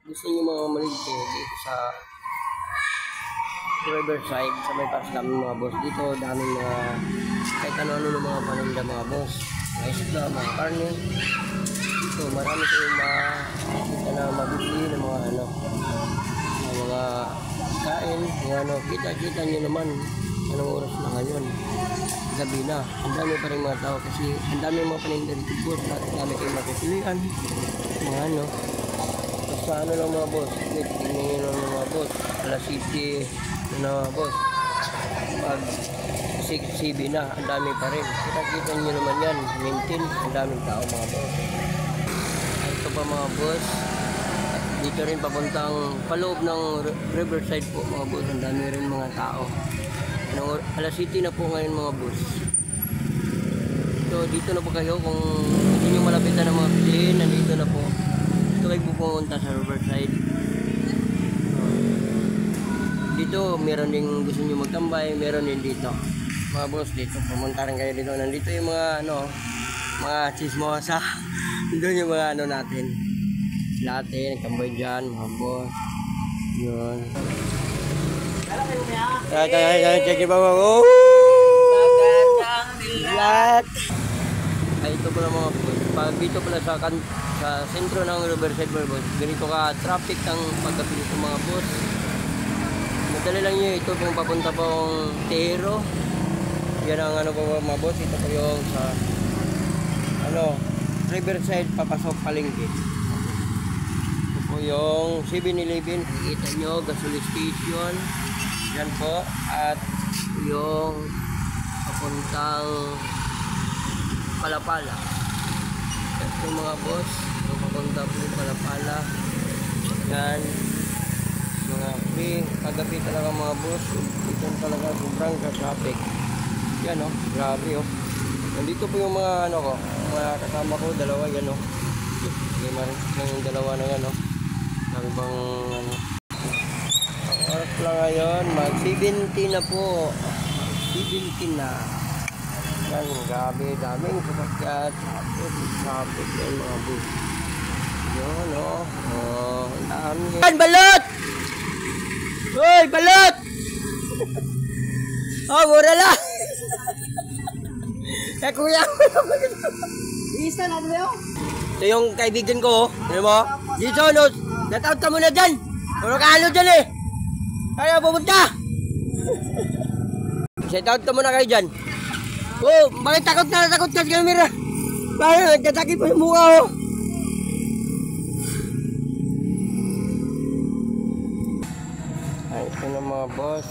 gusto nyo mga maligto dito sa Riverside, sa may paras namin mga boss. Dito daming mga kahit ano-ano ng mga paninda mga boss. Mga isda, mga karne. Dito marami kayong makikita na mabibili ng mga ano, mga kain, mga ano. Kita nyo naman anong oras na ngayon. Gabi na. Ang dami pa rin mga tao kasi ang dami mga paninda dito boss. Ang dami kayong mapipilian. Mga ano. Sa ano lang mga boss, tingnan nyo lang mga boss, alas city na mga boss, pag 6-7 na, ang dami pa rin. Kita nyo naman yan, maintain, ang daming tao mga boss. Ito pa mga boss, dito rin papuntang paloob ng Riverside po mga boss, ang dami rin mga tao. Alas city na po ngayon mga boss. So dito na po kayo kung gusto nyo malapitan ng mga piliin, nandito na po. Dito kayo pupunta sa Riverside. Dito meron din gusto nyo magtambay, meron din dito mga boss. Dito pumunta rin kayo dito. Nandito yung mga ano, mga chismosa. Dito yung mga ano natin, latte, nagtambay dyan mga boss. Yun. Check it ba mga boss? Lahat. Ay ito pala mga boss, pag dito pala sa sentro ng Riverside mga boss, ganito ka traffic ang pagkapili ng mga boss. Madali lang nyo ito kung papunta pong Tero. Yan ang ano po mga boss, ito po yung sa ano, Riverside papasok palengke. Ito po yung 7-Eleven, kita nyo, gasoline station. Yan po, at yung papuntang Palapala. Ito mga boss, yung papunta po Palapala. Yan, mga free, kagabi talaga mga boss. Ito talaga sobrang traffic. Yan o, grabe o. Nandito po yung mga ano ko, mga kasama ko, dalawa yan o. Yung dalawa na yan o. Sabi bang ano. Ang oras lang ngayon, mag 17 na po. 17 na. Yan, grabe, daming sasakyan. Traffic yan mga boss. Yun o. Oh, ang dami. Yan, balot! Hoy, balot! Oh, mura lang! Eh, kuya! Isa lang mo yun? Ito yung kaibigan ko, ano mo? Dito, no? Nataot ka muna dyan! Puro ka halo dyan eh! Kaya pupunta! Set-out ka muna kayo dyan! Oh, bakit takot ka sa camera? Bakit nagkasakit po yung mukha oh! Ay, ito na mga boss.